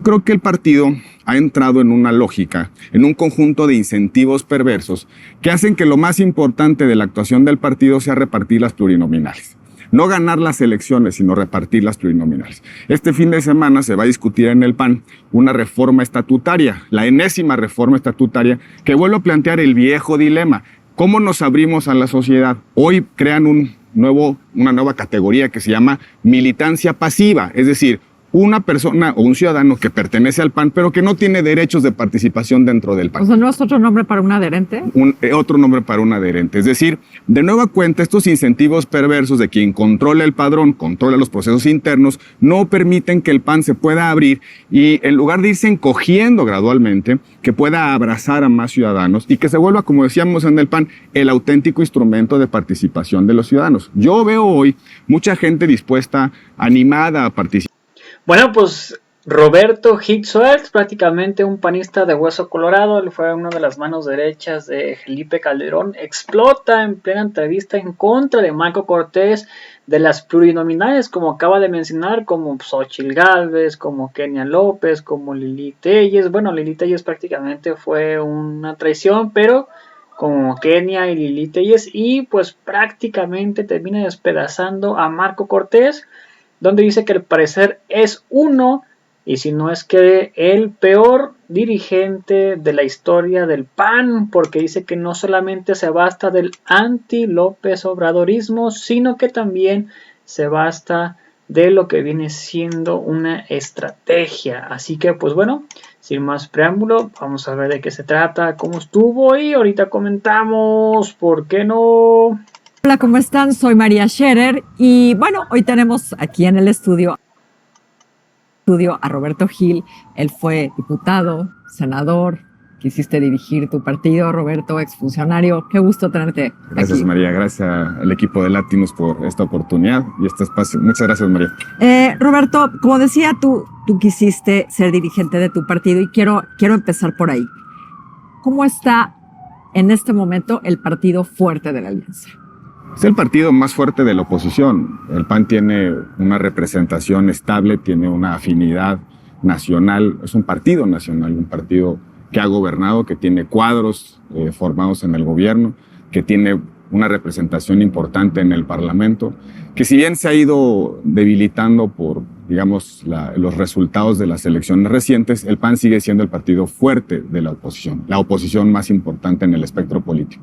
creo que el partido ha entrado en una lógica, en un conjunto de incentivos perversos que hacen que lo más importante de la actuación del partido sea repartir las plurinominales. No ganar las elecciones, sino repartir las plurinominales. Este fin de semana se va a discutir en el PAN una reforma estatutaria, la enésima reforma estatutaria, que vuelve a plantear el viejo dilema. ¿Cómo nos abrimos a la sociedad? Hoy crean una nueva categoría que se llama militancia pasiva, es decir, una persona o un ciudadano que pertenece al PAN, pero que no tiene derechos de participación dentro del PAN. O sea, ¿no es otro nombre para un adherente? Otro nombre para un adherente. Es decir, de nueva cuenta, estos incentivos perversos de quien controla el padrón, controla los procesos internos, no permiten que el PAN se pueda abrir y en lugar de irse encogiendo gradualmente, que pueda abrazar a más ciudadanos y que se vuelva, como decíamos en el PAN, el auténtico instrumento de participación de los ciudadanos. Yo veo hoy mucha gente dispuesta, animada a participar. Bueno, pues Roberto Gil Suárez, prácticamente un panista de hueso colorado, él fue una de las manos derechas de Felipe Calderón, explota en plena entrevista en contra de Marco Cortés, de las plurinominales, como acaba de mencionar, como Xóchitl Gálvez, como Kenia López, como Lili Telles. Bueno, Lili Telles prácticamente fue una traición, pero como Kenia y Lili Telles, y pues prácticamente termina despedazando a Marco Cortés, donde dice que al parecer es uno, y si no es que el peor dirigente de la historia del PAN, porque dice que no solamente se basta del anti-López Obradorismo, sino que también se basta de lo que viene siendo una estrategia. Así que pues bueno, sin más preámbulo, vamos a ver de qué se trata, cómo estuvo, y ahorita comentamos, ¿por qué no? Hola, ¿cómo están? Soy María Scherer y bueno, hoy tenemos aquí en el estudio a Roberto Gil. Él fue diputado, senador, quisiste dirigir tu partido, Roberto, exfuncionario. Qué gusto tenerte Gracias, aquí. María, gracias al equipo de Latinus por esta oportunidad y este espacio. Muchas gracias, María. Roberto, como decía, tú quisiste ser dirigente de tu partido y quiero empezar por ahí. ¿Cómo está en este momento el partido fuerte de la Alianza? Es el partido más fuerte de la oposición. El PAN tiene una representación estable, tiene una afinidad nacional, es un partido nacional, un partido que ha gobernado, que tiene cuadros formados en el gobierno, que tiene una representación importante en el Parlamento, que si bien se ha ido debilitando por, digamos, los resultados de las elecciones recientes, el PAN sigue siendo el partido fuerte de la oposición más importante en el espectro político.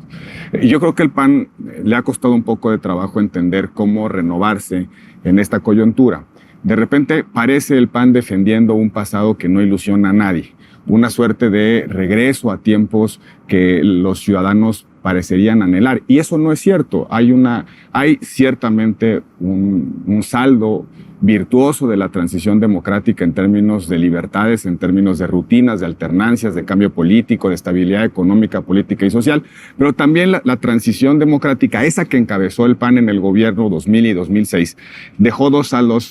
Y yo creo que el PAN le ha costado un poco de trabajo entender cómo renovarse en esta coyuntura. De repente parece el PAN defendiendo un pasado que no ilusiona a nadie, una suerte de regreso a tiempos que los ciudadanos parecerían anhelar. Y eso no es cierto. Hay ciertamente un saldo virtuoso de la transición democrática en términos de libertades, en términos de rutinas, de alternancias, de cambio político, de estabilidad económica, política y social, pero también la transición democrática, esa que encabezó el PAN en el gobierno 2000 y 2006, dejó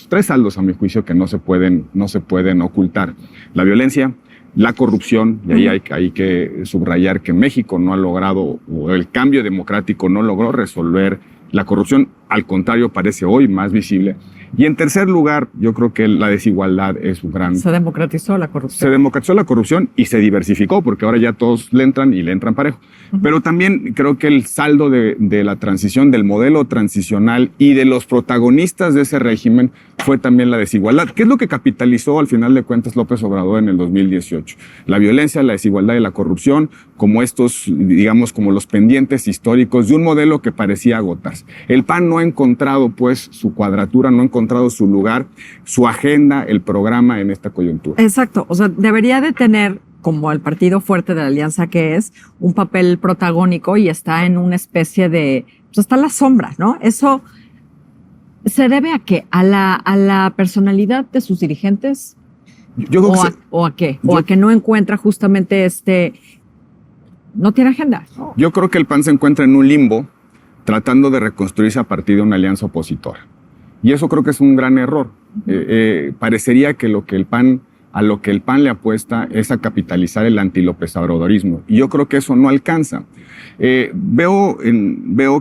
tres saldos a mi juicio que no se pueden ocultar. La violencia, la corrupción, y ahí hay que subrayar que México no ha logrado, o el cambio democrático no logró resolver la corrupción, al contrario, parece hoy más visible. Y en tercer lugar, yo creo que la desigualdad es un gran... Se democratizó la corrupción. Se democratizó la corrupción y se diversificó, porque ahora ya todos le entran y le entran parejo. Pero también creo que el saldo de la transición, del modelo transicional y de los protagonistas de ese régimen fue también la desigualdad. ¿Qué es lo que capitalizó al final de cuentas López Obrador en el 2018? La violencia, la desigualdad y la corrupción, como estos, digamos, como los pendientes históricos de un modelo que parecía agotarse. El PAN no ha encontrado, pues, su cuadratura, no ha encontrado su lugar, su agenda, el programa en esta coyuntura. Exacto. O sea, debería de tener, como el partido fuerte de la alianza que es, un papel protagónico y está en una especie de... Pues está en la sombra, ¿no? Eso se debe a qué? ¿A la personalidad de sus dirigentes? Yo creo ¿O a qué? ¿O a que no encuentra justamente no tiene agenda? ¿No? Yo creo que el PAN se encuentra en un limbo tratando de reconstruirse a partir de una alianza opositora. Y eso creo que es un gran error. Parecería que a lo que el PAN le apuesta es a capitalizar el anti-López Obradorismo. Y yo creo que eso no alcanza. Veo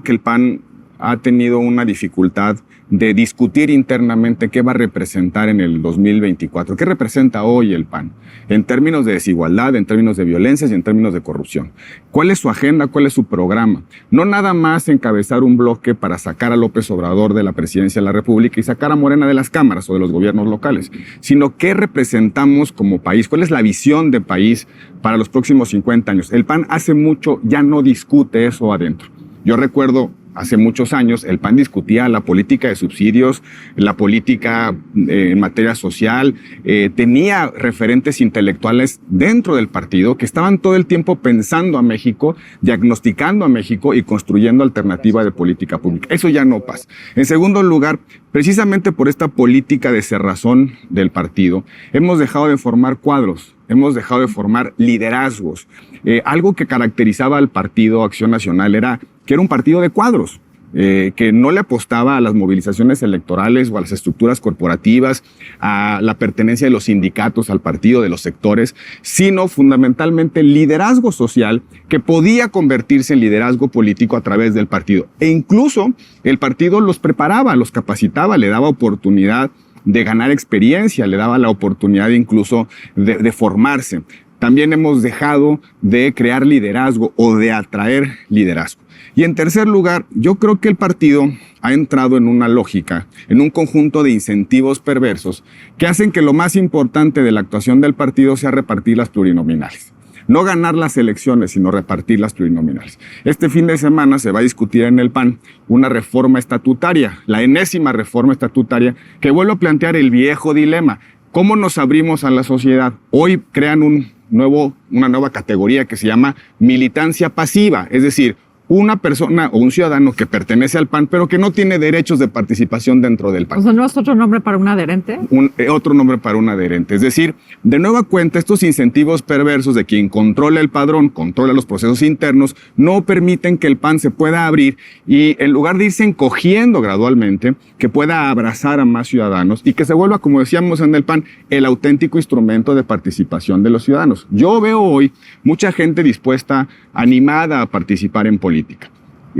que el PAN ha tenido una dificultad de discutir internamente qué va a representar en el 2024, qué representa hoy el PAN, en términos de desigualdad, en términos de violencias y en términos de corrupción. ¿Cuál es su agenda? ¿Cuál es su programa? No nada más encabezar un bloque para sacar a López Obrador de la presidencia de la República y sacar a Morena de las cámaras o de los gobiernos locales, sino qué representamos como país, cuál es la visión de país para los próximos 50 años. El PAN hace mucho ya no discute eso adentro. Yo recuerdo hace muchos años el PAN discutía la política de subsidios, la política en materia social, tenía referentes intelectuales dentro del partido que estaban todo el tiempo pensando a México, diagnosticando a México y construyendo alternativa de política pública. Eso ya no pasa. En segundo lugar, precisamente por esta política de cerrazón del partido, hemos dejado de formar cuadros, hemos dejado de formar liderazgos. Algo que caracterizaba al Partido Acción Nacional era que era un partido de cuadros, que no le apostaba a las movilizaciones electorales o a las estructuras corporativas, a la pertenencia de los sindicatos al partido, de los sectores, sino fundamentalmente liderazgo social que podía convertirse en liderazgo político a través del partido. E incluso el partido los preparaba, los capacitaba, le daba oportunidad de ganar experiencia, le daba la oportunidad incluso de formarse. También hemos dejado de crear liderazgo o de atraer liderazgo. Y en tercer lugar, yo creo que el partido ha entrado en una lógica, en un conjunto de incentivos perversos que hacen que lo más importante de la actuación del partido sea repartir las plurinominales. No ganar las elecciones, sino repartir las plurinominales. Este fin de semana se va a discutir en el PAN una reforma estatutaria, la enésima reforma estatutaria, que vuelve a plantear el viejo dilema. ¿Cómo nos abrimos a la sociedad? Hoy crean una nueva categoría que se llama militancia pasiva, es decir, una persona o un ciudadano que pertenece al PAN, pero que no tiene derechos de participación dentro del PAN. O sea, ¿no es otro nombre para un adherente? Otro nombre para un adherente. Es decir, de nueva cuenta, estos incentivos perversos de quien controla el padrón, controla los procesos internos, no permiten que el PAN se pueda abrir y en lugar de irse encogiendo gradualmente, que pueda abrazar a más ciudadanos y que se vuelva, como decíamos en el PAN, el auténtico instrumento de participación de los ciudadanos. Yo veo hoy mucha gente dispuesta, animada a participar en política,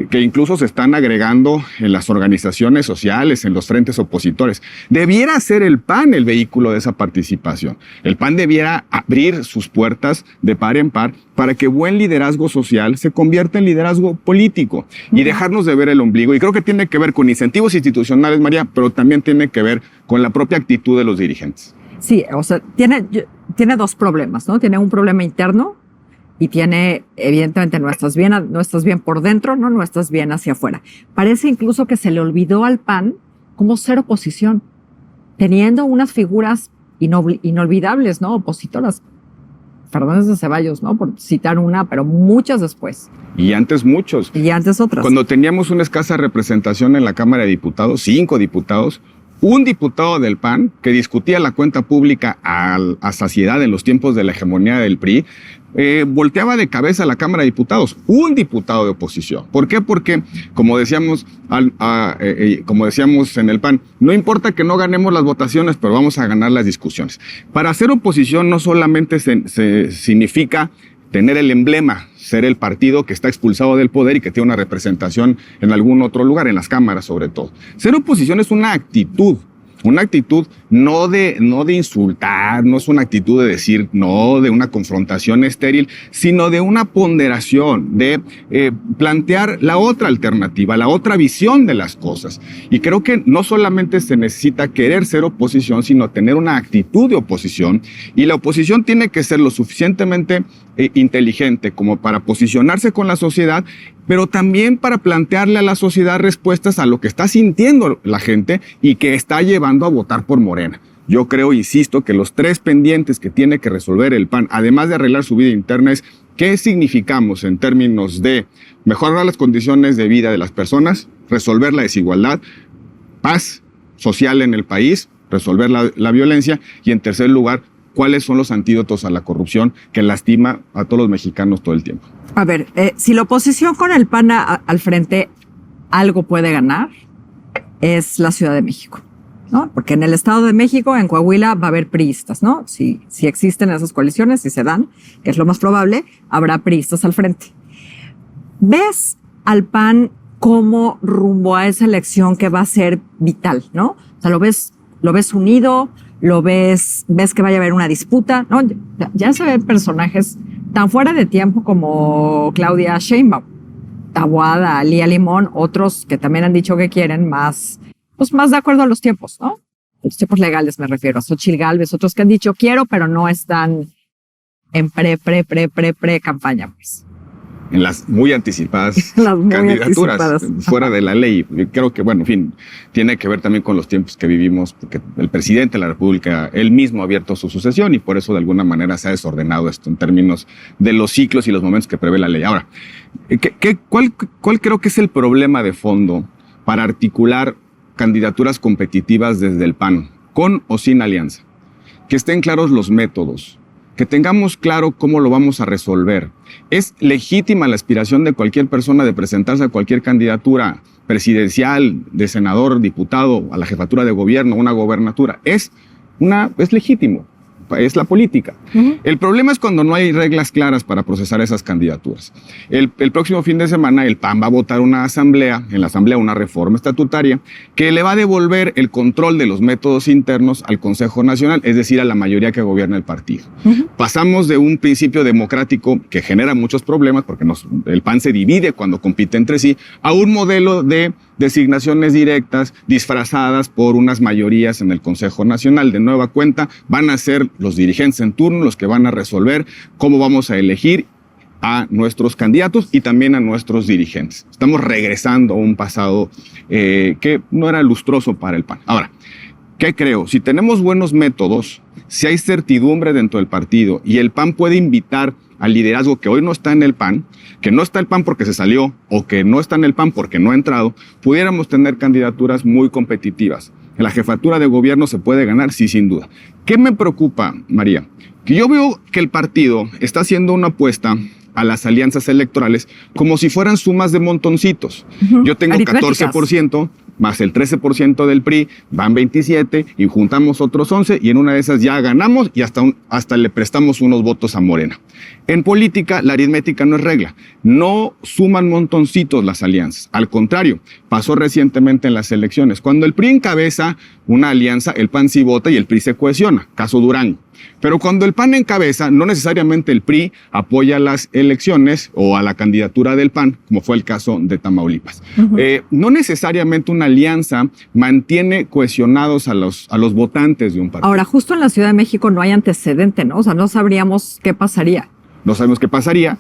que incluso se están agregando en las organizaciones sociales, en los frentes opositores. Debiera ser el PAN el vehículo de esa participación. El PAN debiera abrir sus puertas de par en par para que buen liderazgo social se convierta en liderazgo político y dejarnos de ver el ombligo. Y creo que tiene que ver con incentivos institucionales, María, pero también tiene que ver con la propia actitud de los dirigentes. Sí, o sea, tiene dos problemas, ¿no? Tiene un problema interno y tiene, evidentemente, no estás bien por dentro, no estás bien hacia afuera. Parece incluso que se le olvidó al PAN cómo ser oposición, teniendo unas figuras inolvidables, ¿no? Opositoras. Fernández de Ceballos, ¿no? Por citar una, pero muchas después. Y antes muchos. Y antes otras. Cuando teníamos una escasa representación en la Cámara de Diputados, 5 diputados, un diputado del PAN que discutía la cuenta pública a saciedad en los tiempos de la hegemonía del PRI, volteaba de cabeza a la Cámara de Diputados, un diputado de oposición. ¿Por qué? Porque, como decíamos en el PAN, no importa que no ganemos las votaciones, pero vamos a ganar las discusiones. Para hacer oposición no solamente se significa tener el emblema, ser el partido que está expulsado del poder y que tiene una representación en algún otro lugar, en las cámaras sobre todo. Ser oposición es una actitud no de insultar, no es una actitud de decir no, de una confrontación estéril, sino de una ponderación, de plantear la otra alternativa, la otra visión de las cosas. Y creo que no solamente se necesita querer ser oposición, sino tener una actitud de oposición, y la oposición tiene que ser lo suficientemente inteligente como para posicionarse con la sociedad, pero también para plantearle a la sociedad respuestas a lo que está sintiendo la gente y que está llevando a votar por Morena. Yo creo, insisto, que los 3 pendientes que tiene que resolver el PAN, además de arreglar su vida interna, es qué significamos en términos de mejorar las condiciones de vida de las personas, resolver la desigualdad, paz social en el país, resolver la violencia y, en tercer lugar, cuáles son los antídotos a la corrupción que lastima a todos los mexicanos todo el tiempo. A ver, si la oposición con el PAN al frente algo puede ganar, es la Ciudad de México, ¿no? Porque en el Estado de México, en Coahuila, va a haber priistas, ¿no? Si existen esas coaliciones, si se dan, que es lo más probable, habrá priistas al frente. ¿Ves al PAN como rumbo a esa elección que va a ser vital, ¿no? O sea, lo ves unido, ves que vaya a haber una disputa, ¿no? Ya se ven personajes tan fuera de tiempo como Claudia Sheinbaum, Taboada, Lía Limón, otros que también han dicho que quieren más de acuerdo a los tiempos, ¿no? Los tiempos legales me refiero, a Xochitl Gálvez, otros que han dicho quiero, pero no están en pre campaña, pues. En las muy anticipadas Las muy candidaturas, anticipadas. fuera de la ley. Yo creo que, bueno, en fin, tiene que ver también con los tiempos que vivimos, porque el presidente de la República, él mismo ha abierto su sucesión y por eso de alguna manera se ha desordenado esto en términos de los ciclos y los momentos que prevé la ley. Ahora, ¿cuál creo que es el problema de fondo para articular candidaturas competitivas desde el PAN, con o sin alianza? Que estén claros los métodos, que tengamos claro cómo lo vamos a resolver. Es legítima la aspiración de cualquier persona de presentarse a cualquier candidatura presidencial, de senador, diputado, a la jefatura de gobierno, una gobernatura. Es legítimo. Es la política. Uh-huh. El problema es cuando no hay reglas claras para procesar esas candidaturas. El próximo fin de semana el PAN va a votar en la asamblea una reforma estatutaria que le va a devolver el control de los métodos internos al Consejo Nacional, es decir, a la mayoría que gobierna el partido. Uh-huh. Pasamos de un principio democrático que genera muchos problemas, porque el PAN se divide cuando compite entre sí, a un modelo de designaciones directas disfrazadas por unas mayorías en el Consejo Nacional. De nueva cuenta, van a ser los dirigentes en turno los que van a resolver cómo vamos a elegir a nuestros candidatos y también a nuestros dirigentes. Estamos regresando a un pasado que no era lustroso para el PAN. Ahora, ¿qué creo? Si tenemos buenos métodos, si hay certidumbre dentro del partido y el PAN puede invitar al liderazgo que hoy no está en el PAN, que no está el PAN porque se salió o que no está en el PAN porque no ha entrado, pudiéramos tener candidaturas muy competitivas. En la jefatura de gobierno se puede ganar, sí, sin duda. ¿Qué me preocupa, María? Que yo veo que el partido está haciendo una apuesta a las alianzas electorales como si fueran sumas de montoncitos. Uh-huh. Yo tengo 14% más el 13% del PRI, van 27 y juntamos otros 11 y en una de esas ya ganamos y hasta le prestamos unos votos a Morena. En política, la aritmética no es regla. No suman montoncitos las alianzas. Al contrario, pasó recientemente en las elecciones. Cuando el PRI encabeza una alianza, el PAN sí vota y el PRI se cohesiona. Caso Durango. Pero cuando el PAN encabeza, no necesariamente el PRI apoya las elecciones o a la candidatura del PAN, como fue el caso de Tamaulipas. Uh-huh. No necesariamente una alianza mantiene cohesionados a los votantes de un partido. Ahora, justo en la Ciudad de México no hay antecedente, ¿no? O sea, no sabríamos qué pasaría. No sabemos qué pasaría.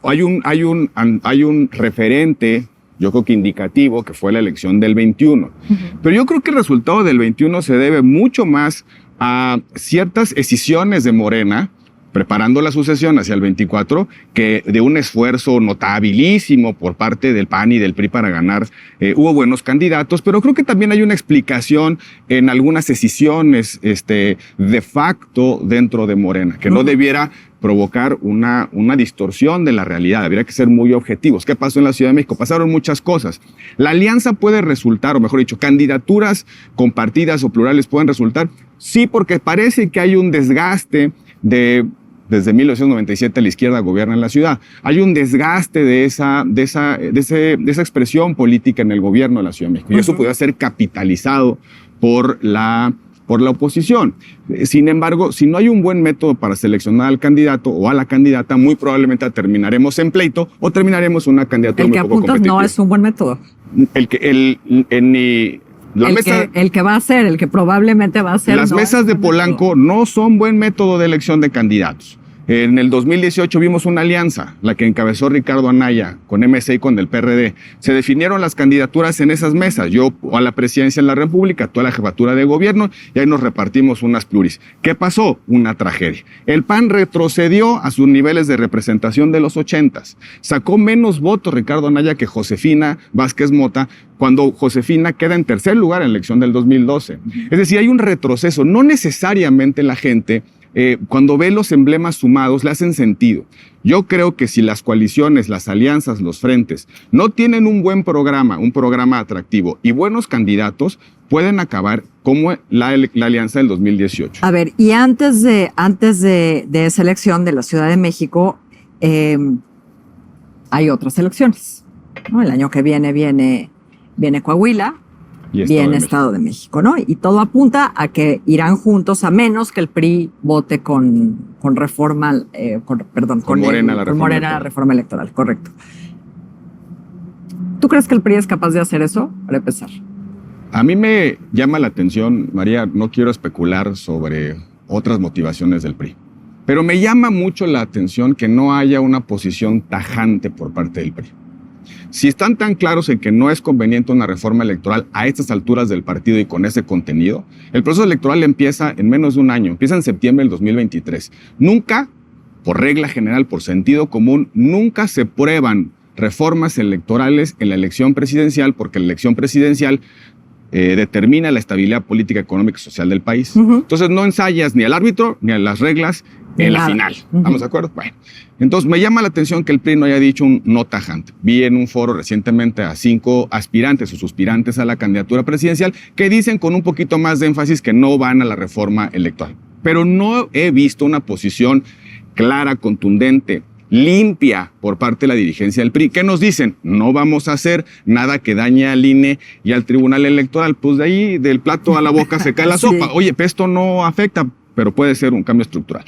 Hay un referente, yo creo que indicativo, que fue la elección del 21. Uh-huh. Pero yo creo que el resultado del 21 se debe mucho más a ciertas escisiones de Morena, preparando la sucesión hacia el 24, que de un esfuerzo notabilísimo por parte del PAN y del PRI para ganar. Hubo buenos candidatos, pero creo que también hay una explicación en algunas escisiones de facto dentro de Morena, que no debiera provocar una distorsión de la realidad. Habría que ser muy objetivos. ¿Qué pasó en la Ciudad de México? Pasaron muchas cosas. La alianza puede resultar, o mejor dicho, candidaturas compartidas o plurales pueden resultar, sí, porque parece que hay un desgaste desde 1997 la izquierda gobierna en la ciudad. Hay un desgaste de esa expresión política en el gobierno de la Ciudad de México. Y eso puede ser capitalizado por la oposición. Sin embargo, si no hay un buen método para seleccionar al candidato o a la candidata, muy probablemente terminaremos en pleito o terminaremos una candidatura muy poco competitiva. El que apuntas no es un buen método. El que va a ser, el que probablemente va a ser. Las mesas de Polanco no son buen método de elección de candidatos. En el 2018 vimos una alianza, la que encabezó Ricardo Anaya con MC y con el PRD. Se definieron las candidaturas en esas mesas. Yo a la presidencia de la República, tú a la jefatura de gobierno, y ahí nos repartimos unas pluris. ¿Qué pasó? Una tragedia. El PAN retrocedió a sus niveles de representación de los 80s. Sacó menos votos Ricardo Anaya que Josefina Vázquez Mota, cuando Josefina queda en tercer lugar en la elección del 2012. Es decir, hay un retroceso. No necesariamente la gente cuando ve los emblemas sumados le hacen sentido. Yo creo que si las coaliciones, las alianzas, los frentes no tienen un buen programa, un programa atractivo y buenos candidatos, pueden acabar como la alianza del 2018. A ver, y antes de esa elección de la Ciudad de México, hay otras elecciones. ¿no? El año que viene Coahuila, Y viene Estado de México, ¿no? Y todo apunta a que irán juntos, a menos que el PRI vote con reforma, con Morena la reforma electoral, correcto. ¿Tú crees que el PRI es capaz de hacer eso, para empezar? A mí me llama la atención, María, no quiero especular sobre otras motivaciones del PRI, pero me llama mucho la atención que no haya una posición tajante por parte del PRI. Si están tan claros en que no es conveniente una reforma electoral a estas alturas del partido y con ese contenido, el proceso electoral empieza en menos de un año, empieza en septiembre del 2023. Nunca, por regla general, por sentido común, nunca se prueban reformas electorales en la elección presidencial, porque la elección presidencial determina la estabilidad política, económica y social del país. Entonces no ensayas ni al árbitro ni a las reglas en la final. ¿Estamos de acuerdo? Bueno, entonces me llama la atención que el PRI no haya dicho un no tajante. Vi en un foro recientemente a 5 aspirantes o suspirantes a la candidatura presidencial que dicen con un poquito más de énfasis que no van a la reforma electoral. Pero no he visto una posición clara, contundente, limpia por parte de la dirigencia del PRI. ¿Qué nos dicen? No vamos a hacer nada que dañe al INE y al Tribunal Electoral. Pues de ahí, del plato a la boca se cae la sopa. Oye, esto no afecta, pero puede ser un cambio estructural.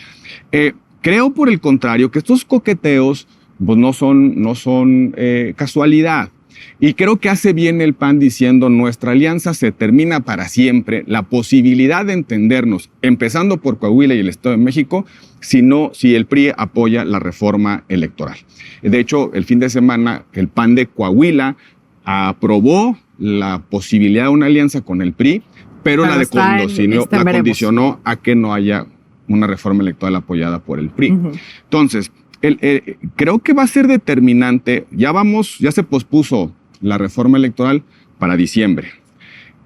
Creo, por el contrario, que estos coqueteos pues no son casualidad. Y creo que hace bien el PAN diciendo nuestra alianza se termina para siempre. La posibilidad de entendernos, empezando por Coahuila y el Estado de México, si el PRI apoya la reforma electoral. De hecho, el fin de semana el PAN de Coahuila aprobó la posibilidad de una alianza con el PRI, pero la condicionó a que no haya una reforma electoral apoyada por el PRI. Entonces, creo que va a ser determinante. Ya se pospuso la reforma electoral para diciembre.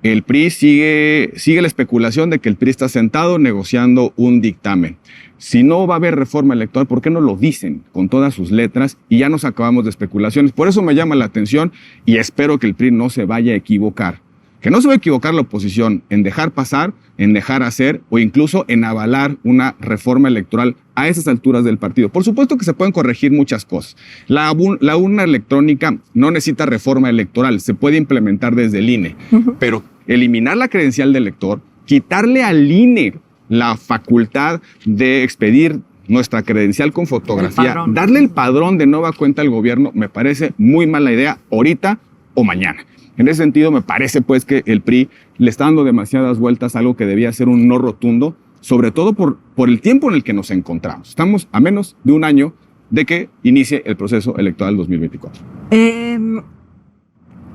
El PRI sigue la especulación de que el PRI está sentado negociando un dictamen. Si no va a haber reforma electoral, ¿por qué no lo dicen con todas sus letras? Y ya nos acabamos de especulaciones. Por eso me llama la atención y espero que el PRI no se vaya a equivocar. Que no se va a equivocar la oposición en dejar pasar, en dejar hacer o incluso en avalar una reforma electoral a esas alturas del partido. Por supuesto que se pueden corregir muchas cosas. La urna electrónica no necesita reforma electoral, se puede implementar desde el INE, pero eliminar la credencial del elector, quitarle al INE la facultad de expedir nuestra credencial con fotografía, darle el padrón de nueva cuenta al gobierno, me parece muy mala idea ahorita o mañana. En ese sentido, me parece pues que el PRI le está dando demasiadas vueltas a algo que debía ser un no rotundo, sobre todo por el tiempo en el que nos encontramos. Estamos a menos de un año de que inicie el proceso electoral 2024.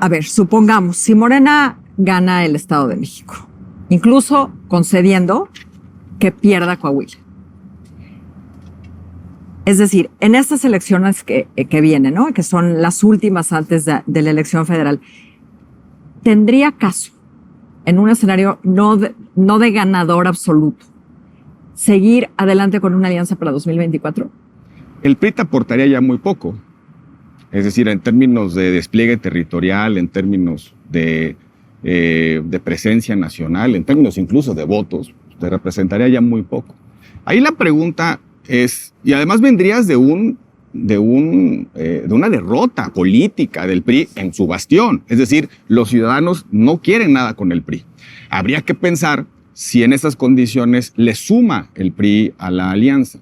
A ver, supongamos, si Morena gana el Estado de México, incluso concediendo que pierda Coahuila. Es decir, en estas elecciones que vienen, ¿no? Que son las últimas antes de la elección federal, ¿tendría caso, en un escenario no de ganador absoluto, seguir adelante con una alianza para 2024? El PRI te aportaría ya muy poco. Es decir, en términos de despliegue territorial, en términos de presencia nacional, en términos incluso de votos, te representaría ya muy poco. Ahí la pregunta es, y además vendrías de una derrota política del PRI en su bastión. Es decir, los ciudadanos no quieren nada con el PRI. Habría que pensar si en esas condiciones le suma el PRI a la alianza.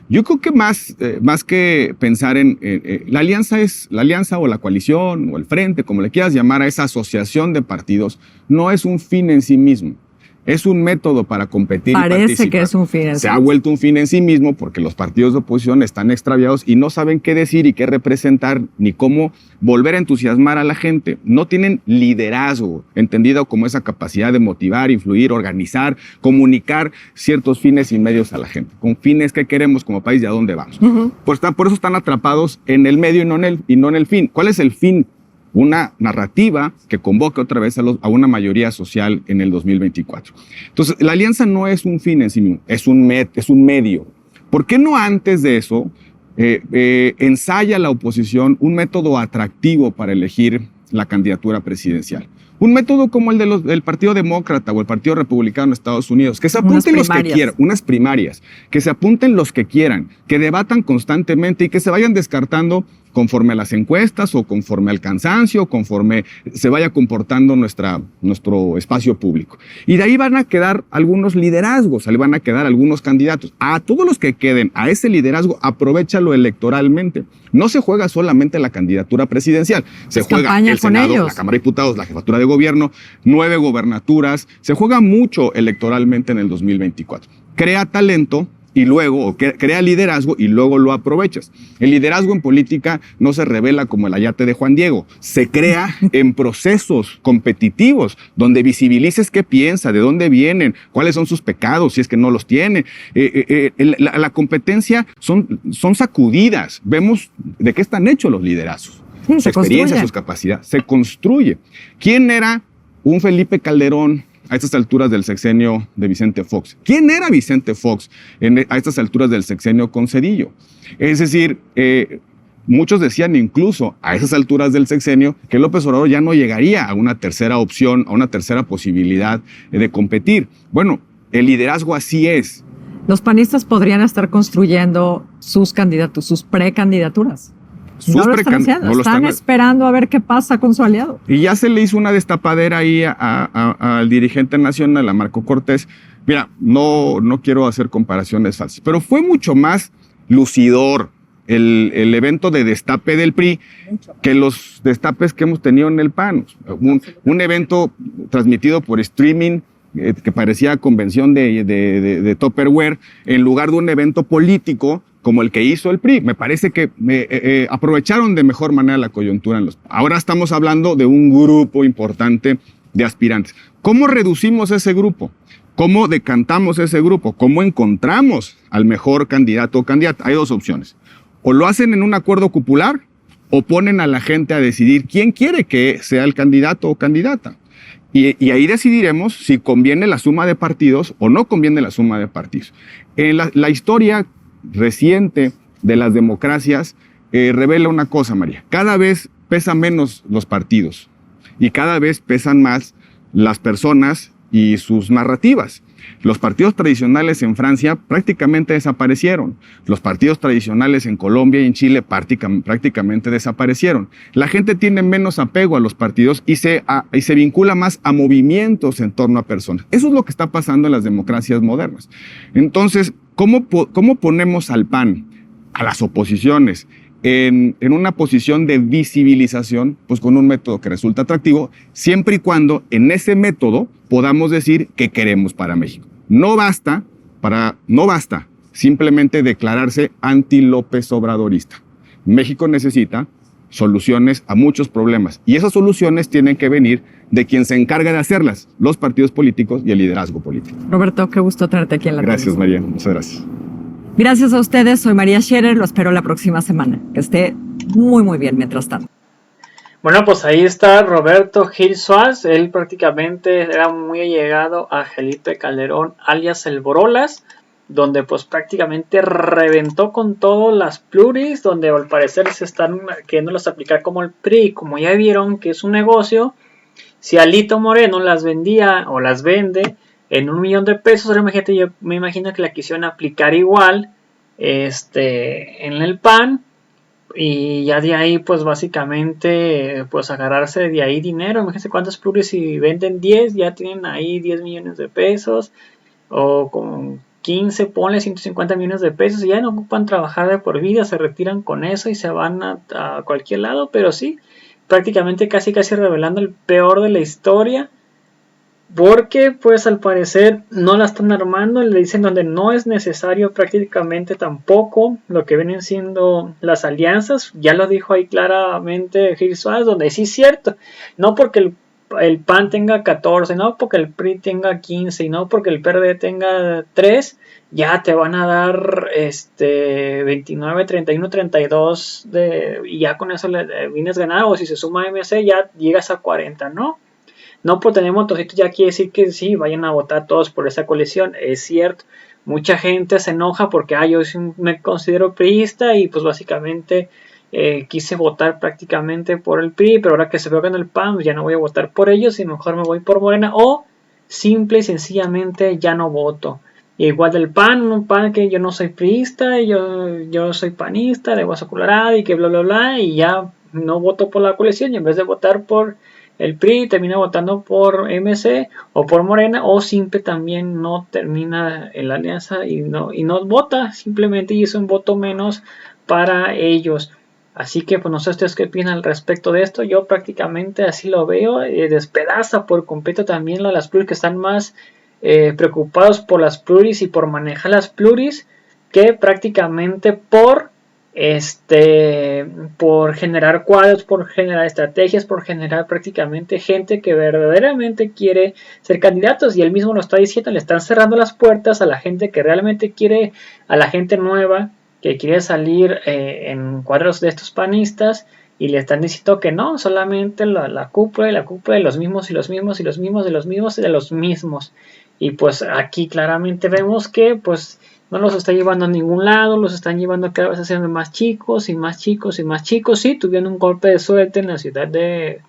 Yo creo que más que pensar en la alianza o la coalición o el frente, como le quieras llamar a esa asociación de partidos, no es un fin en sí mismo. Es un método para competir y participar. Parece que es un fin en sí mismo. Se ha vuelto un fin en sí mismo porque los partidos de oposición están extraviados y no saben qué decir y qué representar ni cómo volver a entusiasmar a la gente. No tienen liderazgo, entendido como esa capacidad de motivar, influir, organizar, comunicar ciertos fines y medios a la gente. Con fines que queremos como país y a dónde vamos. Por eso están atrapados en el medio y no en el fin. ¿Cuál es el fin? Una narrativa que convoque otra vez a una mayoría social en el 2024. Entonces, la alianza no es un fin en sí mismo, es un medio. ¿Por qué no antes de eso ensaya la oposición un método atractivo para elegir la candidatura presidencial? Un método como el del Partido Demócrata o el Partido Republicano en Estados Unidos, que se apunten los que quieran, unas primarias, que se apunten los que quieran, que debatan constantemente y que se vayan descartando conforme a las encuestas o conforme al cansancio, conforme se vaya comportando nuestro espacio público. Y de ahí van a quedar algunos liderazgos, ahí van a quedar algunos candidatos. A todos los que queden a ese liderazgo, aprovéchalo electoralmente. No se juega solamente la candidatura presidencial, se juega el Senado, la Cámara de Diputados, la jefatura de gobierno, 9 gobernaturas, se juega mucho electoralmente en el 2024. Crea talento y luego crea liderazgo y luego lo aprovechas. El liderazgo en política no se revela como el ayate de Juan Diego, se crea en procesos competitivos donde visibilices qué piensa, de dónde vienen, cuáles son sus pecados, si es que no los tiene. La competencia son sacudidas, vemos de qué están hechos los liderazgos. Sí, su experiencia, sus capacidades, se construye. ¿Quién era un Felipe Calderón a estas alturas del sexenio de Vicente Fox? ¿Quién era Vicente Fox a estas alturas del sexenio con Zedillo? Es decir, muchos decían incluso a esas alturas del sexenio que López Obrador ya no llegaría a una tercera opción, a una tercera posibilidad de competir. Bueno, el liderazgo así es. Los panistas podrían estar construyendo sus candidatos, sus precandidaturas. No lo están haciendo, están esperando a ver qué pasa con su aliado. Y ya se le hizo una destapadera ahí al dirigente nacional, a Marco Cortés. Mira, no quiero hacer comparaciones falsas, pero fue mucho más lucidor el evento de destape del PRI que los destapes que hemos tenido en el PAN. Un evento transmitido por streaming que parecía convención de Tupperware, en lugar de un evento político como el que hizo el PRI. Me parece que aprovecharon de mejor manera la coyuntura. Ahora estamos hablando de un grupo importante de aspirantes. ¿Cómo reducimos ese grupo? ¿Cómo decantamos ese grupo? ¿Cómo encontramos al mejor candidato o candidata? Hay dos opciones. O lo hacen en un acuerdo cupular o ponen a la gente a decidir quién quiere que sea el candidato o candidata. Y ahí decidiremos si conviene la suma de partidos o no conviene la suma de partidos. La historia reciente de las democracias revela una cosa, María. Cada vez pesan menos los partidos y cada vez pesan más las personas y sus narrativas. Los partidos tradicionales en Francia prácticamente desaparecieron. Los partidos tradicionales en Colombia y en Chile prácticamente desaparecieron. La gente tiene menos apego a los partidos y se vincula más a movimientos en torno a personas. Eso es lo que está pasando en las democracias modernas. Entonces, ¿cómo ponemos al PAN, a las oposiciones, en una posición de visibilización? Pues con un método que resulta atractivo, siempre y cuando en ese método podamos decir qué queremos para México. No basta simplemente declararse anti-López Obradorista. México necesita soluciones a muchos problemas y esas soluciones tienen que venir de quien se encarga de hacerlas, los partidos políticos y el liderazgo político. Roberto, qué gusto tenerte aquí en la Gracias, María. Muchas gracias. Gracias a ustedes. Soy María Scherer. Lo espero la próxima semana. Que esté muy, muy bien mientras tanto. Bueno, pues ahí está Roberto Gil Suárez. Él prácticamente era muy allegado a Felipe Calderón, alias el Borolas, donde pues prácticamente reventó con todo las pluris, donde al parecer se están queriéndolas aplicar como el PRI. Como ya vieron que es un negocio, si Alito Moreno las vendía o las vende en $1,000,000, ahora imagínate, yo me imagino que la quisieron aplicar igual en el PAN, y ya de ahí pues básicamente pues agarrarse de ahí dinero. Imagínense cuántas pluris, si venden 10 ya tienen ahí $10,000,000, o con 15 ponle $150,000,000 y ya no ocupan trabajar de por vida, se retiran con eso y se van a cualquier lado. Pero sí, prácticamente casi revelando el peor de la historia, porque pues al parecer no la están armando, le dicen donde no es necesario prácticamente tampoco lo que vienen siendo las alianzas. Ya lo dijo ahí claramente Gil Suárez, donde sí es cierto, no porque el PAN tenga 14, no porque el PRI tenga 15 y no porque el PRD tenga 3, ya te van a dar 29, 31, 32 y ya con eso le vienes ganado, o si se suma MC ya llegas a 40, ¿no? No por tener motorcitos ya quiere decir que sí, vayan a votar todos por esa coalición. Es cierto, mucha gente se enoja porque yo me considero priista y pues básicamente quise votar prácticamente por el PRI, pero ahora que se veo en el PAN ya no voy a votar por ellos y mejor me voy por Morena, o simple y sencillamente ya no voto. Igual del PAN, un PAN que yo no soy priista, yo soy panista de Hueso Colorado y que bla bla bla, y ya no voto por la coalición, y en vez de votar por el PRI termina votando por MC o por Morena, o simple también no termina en la alianza y no vota, simplemente hizo un voto menos para ellos. Así que pues no sé ustedes qué opinan al respecto de esto. Yo prácticamente así lo veo, despedaza por completo también las pluris que están más preocupados por las pluris y por manejar las pluris que prácticamente por generar cuadros, por generar estrategias, por generar prácticamente gente que verdaderamente quiere ser candidatos, y él mismo lo está diciendo, le están cerrando las puertas a la gente que realmente quiere, a la gente nueva que quiere salir en cuadros de estos panistas, y le están diciendo que no, solamente la cúpula y la cúpula de los mismos y los mismos y los mismos de los mismos y de los mismos. Y pues aquí claramente vemos que pues no los está llevando a ningún lado, los están llevando cada vez haciendo más chicos y más chicos y más chicos. Sí, tuvieron un golpe de suerte en la Ciudad de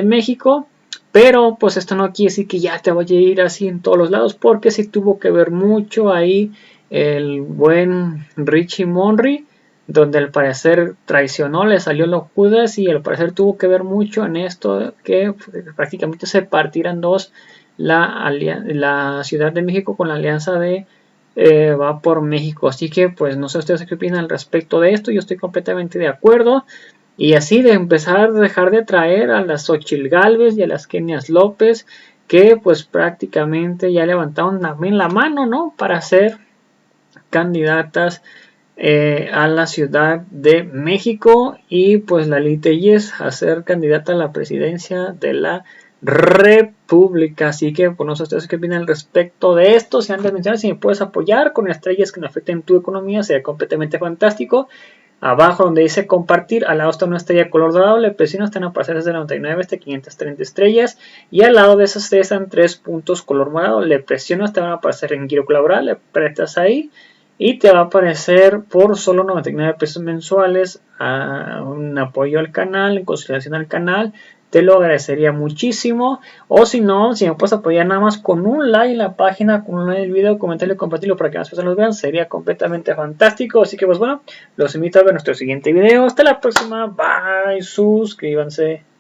México, pero pues esto no quiere decir que ya te vaya a ir así en todos los lados, porque sí tuvo que ver mucho ahí el buen Richie Monry, donde al parecer traicionó, le salió los Judas, y al parecer tuvo que ver mucho en esto, que prácticamente se partieran dos la Ciudad de México con la alianza de Va por México. Así que pues no sé ustedes qué opinan al respecto de esto, yo estoy completamente de acuerdo. Y así de empezar a dejar de traer a las Xochitl Gálvez y a las Kenias López, que pues prácticamente ya levantaron también la mano, ¿no? Para ser candidatas a la Ciudad de México, y pues la Lili Tellez a ser candidata a la presidencia de la República. Así que pues no sé ustedes qué opinan al respecto de esto. Si antes de mencionar, si me puedes apoyar con estrellas que no afecten tu economía, sería completamente fantástico. Abajo donde dice compartir, al lado está una estrella color dorado, le presionas, están a aparecer desde 99 hasta 530 estrellas, y al lado de esas estrellas están 3 puntos color morado, le presionas, te van a aparecer en giro colaborar, le apretas ahí y te va a aparecer por solo 99 pesos mensuales un apoyo al canal, en consideración al canal. Te lo agradecería muchísimo. O si no, si me puedes apoyar nada más con un like en la página, con un like en el video, comentarlo y compartirlo para que más personas lo vean, sería completamente fantástico. Así que pues bueno, los invito a ver nuestro siguiente video. Hasta la próxima. Bye. Suscríbanse.